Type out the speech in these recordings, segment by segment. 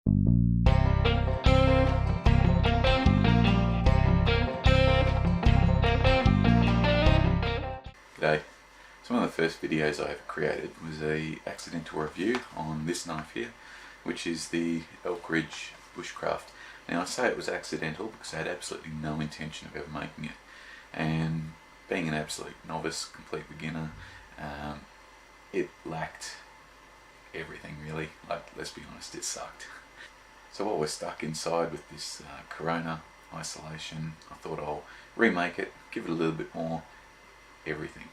G'day. So one of the first videos I ever created was a accidental review on this knife here, which is the Elk Ridge Bushcraft. Now I say it was accidental because I had absolutely no intention of ever making it, and being an absolute novice, complete beginner, it lacked everything really. Like, let's be honest, it sucked. So while we're stuck inside with this corona isolation, I thought I'll remake it, give it a little bit more everything.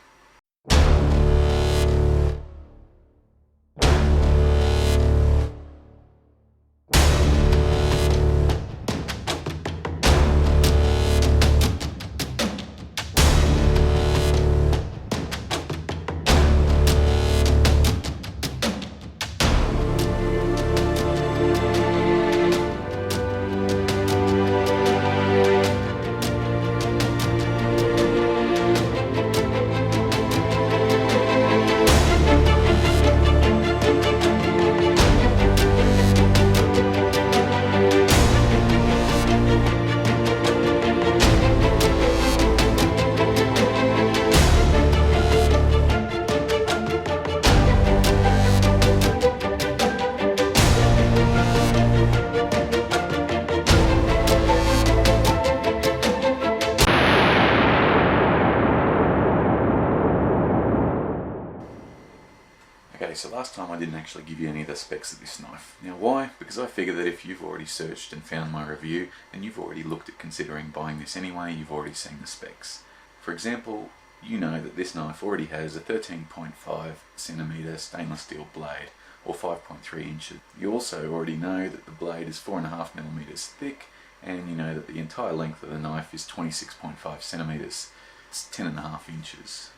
Okay, so last time I didn't actually give you any of the specs of this knife. Now why? Because I figure that if you've already searched and found my review, and you've already looked at considering buying this anyway, you've already seen the specs. For example, you know that this knife already has a 13.5cm stainless steel blade, or 5.3 inches. You also already know that the blade is 4.5mm thick, and you know that the entire length of the knife is 26.5cm. It's 10.5 inches.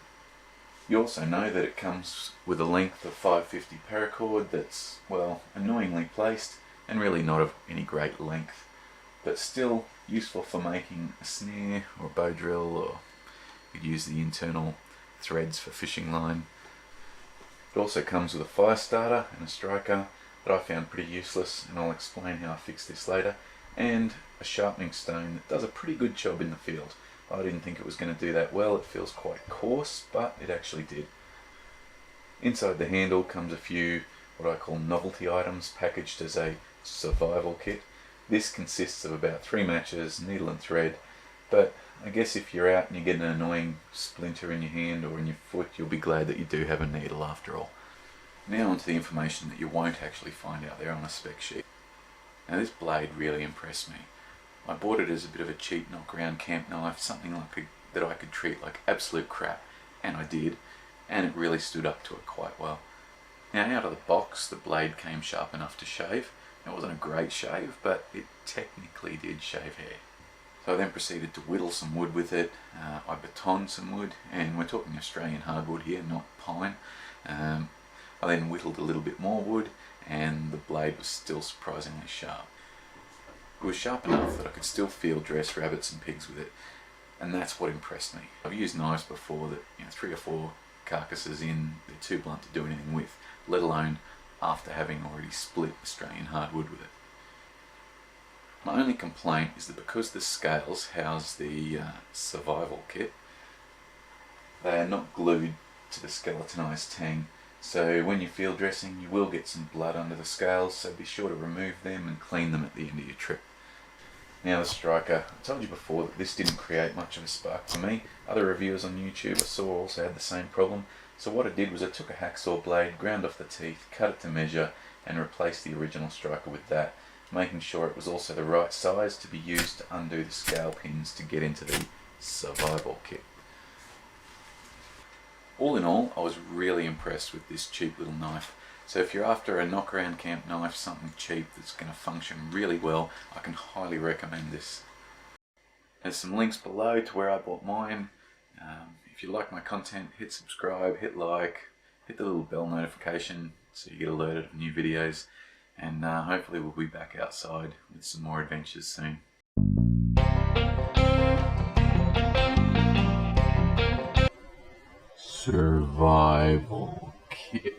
You also know that it comes with a length of 550 paracord that's, well, annoyingly placed and really not of any great length, but still useful for making a snare or a bow drill, or you could use the internal threads for fishing line. It also comes with a fire starter and a striker that I found pretty useless, and I'll explain how I fixed this later, and a sharpening stone that does a pretty good job in the field. I didn't think it was going to do that well. It feels quite coarse, but it actually did. Inside the handle comes a few what I call novelty items packaged as a survival kit. This consists of about 3 matches, needle and thread, but I guess if you're out and you get an annoying splinter in your hand or in your foot, you'll be glad that you do have a needle after all. Now onto the information that you won't actually find out there on a spec sheet. Now this blade really impressed me. I bought it as a bit of a cheap knock-around camp knife, something like that I could treat like absolute crap, and I did, and it really stood up to it quite well. Now out of the box, the blade came sharp enough to shave. It wasn't a great shave, but it technically did shave hair. So I then proceeded to whittle some wood with it. I batoned some wood, and we're talking Australian hardwood here, not pine. I then whittled a little bit more wood, and the blade was still surprisingly sharp. It was sharp enough that I could still field dress rabbits and pigs with it, and that's what impressed me. I've used knives before that, 3 or 4 carcasses in, they're too blunt to do anything with, let alone after having already split Australian hardwood with it. My only complaint is that because the scales house the survival kit, they are not glued to the skeletonized tang. So when you're field dressing, you will get some blood under the scales, so be sure to remove them and clean them at the end of your trip. Now the striker, I told you before that this didn't create much of a spark for me. Other reviewers on YouTube I saw also had the same problem. So what I did was I took a hacksaw blade, ground off the teeth, cut it to measure, and replaced the original striker with that, making sure it was also the right size to be used to undo the scale pins to get into the survival kit. All in all, I was really impressed with this cheap little knife. So if you're after a knock-around camp knife, something cheap that's going to function really well, I can highly recommend this. There's some links below to where I bought mine. If you like my content, hit subscribe, hit like, hit the little bell notification so you get alerted of new videos, and hopefully we'll be back outside with some more adventures soon. Survival kit.